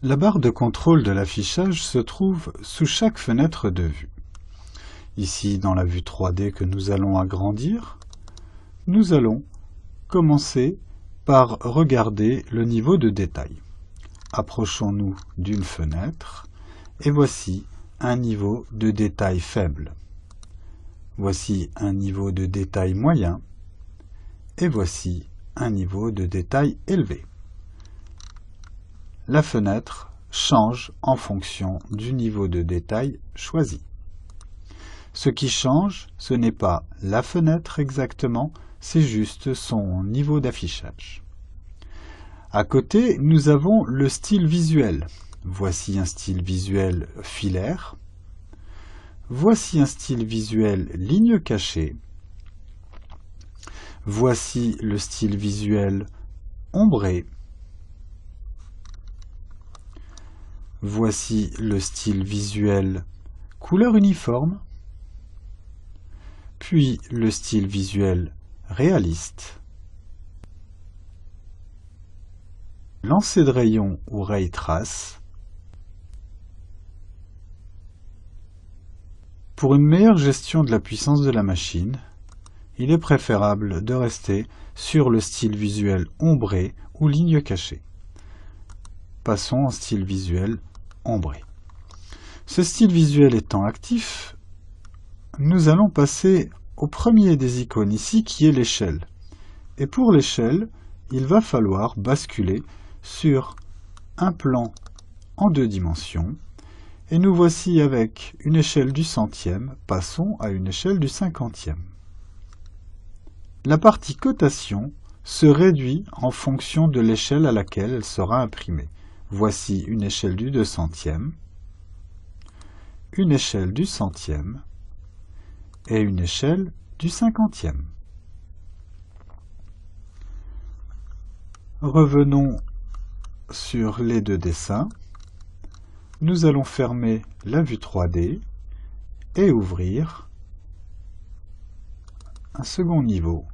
La barre de contrôle de l'affichage se trouve sous chaque fenêtre de vue. Ici, dans la vue 3D que nous allons agrandir, nous allons commencer par regarder le niveau de détail. Approchons-nous d'une fenêtre et voici un niveau de détail faible. Voici un niveau de détail moyen et voici un niveau de détail élevé. La fenêtre change en fonction du niveau de détail choisi. Ce qui change, ce n'est pas la fenêtre exactement, c'est juste son niveau d'affichage. À côté, nous avons le style visuel. Voici un style visuel filaire. Voici un style visuel ligne cachée. Voici le style visuel ombré. Voici le style visuel couleur uniforme. Puis le style visuel réaliste. Lancer de rayon ou ray trace. Pour une meilleure gestion de la puissance de la machine, il est préférable de rester sur le style visuel ombré ou ligne cachée. Passons en style visuel ombré. Ce style visuel étant actif, nous allons passer au premier des icônes ici qui est l'échelle. Et pour l'échelle, il va falloir basculer sur un plan en 2 dimensions. Et nous voici avec une échelle du centième, passons à une échelle du cinquantième. La partie cotation se réduit en fonction de l'échelle à laquelle elle sera imprimée. Voici une échelle du 200e, une échelle du centième et une échelle du 50e. Revenons sur les 2 dessins. Nous allons fermer la vue 3D et ouvrir un second niveau.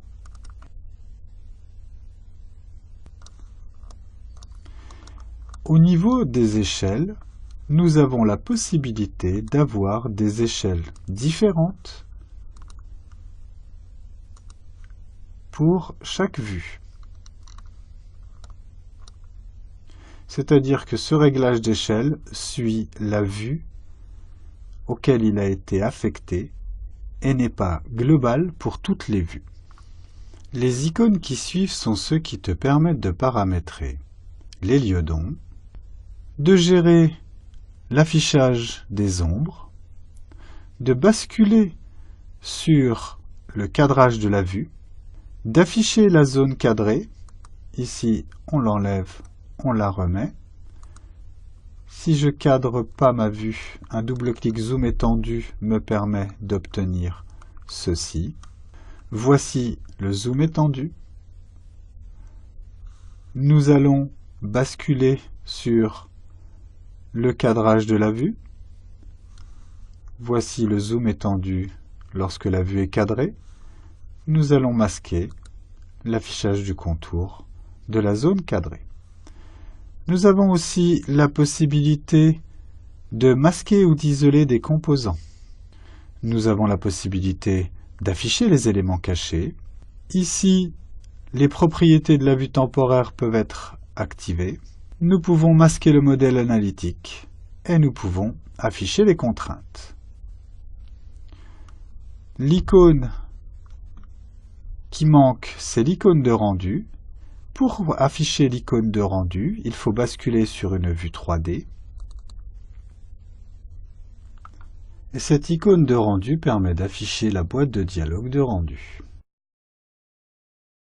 Au niveau des échelles, nous avons la possibilité d'avoir des échelles différentes pour chaque vue. C'est-à-dire que ce réglage d'échelle suit la vue auquel il a été affecté et n'est pas global pour toutes les vues. Les icônes qui suivent sont ceux qui te permettent de paramétrer l'héliodon, de gérer l'affichage des ombres, de basculer sur le cadrage de la vue, d'afficher la zone cadrée. Ici, on l'enlève, on la remet. Si je cadre pas ma vue, un double-clic zoom étendu me permet d'obtenir ceci. Voici le zoom étendu. Nous allons basculer sur le cadrage de la vue. Voici le zoom étendu lorsque la vue est cadrée. Nous allons masquer l'affichage du contour de la zone cadrée. Nous avons aussi la possibilité de masquer ou d'isoler des composants. Nous avons la possibilité d'afficher les éléments cachés. Ici, les propriétés de la vue temporaire peuvent être activées. Nous pouvons masquer le modèle analytique et nous pouvons afficher les contraintes. L'icône qui manque, c'est l'icône de rendu. Pour afficher l'icône de rendu, il faut basculer sur une vue 3D. Et cette icône de rendu permet d'afficher la boîte de dialogue de rendu.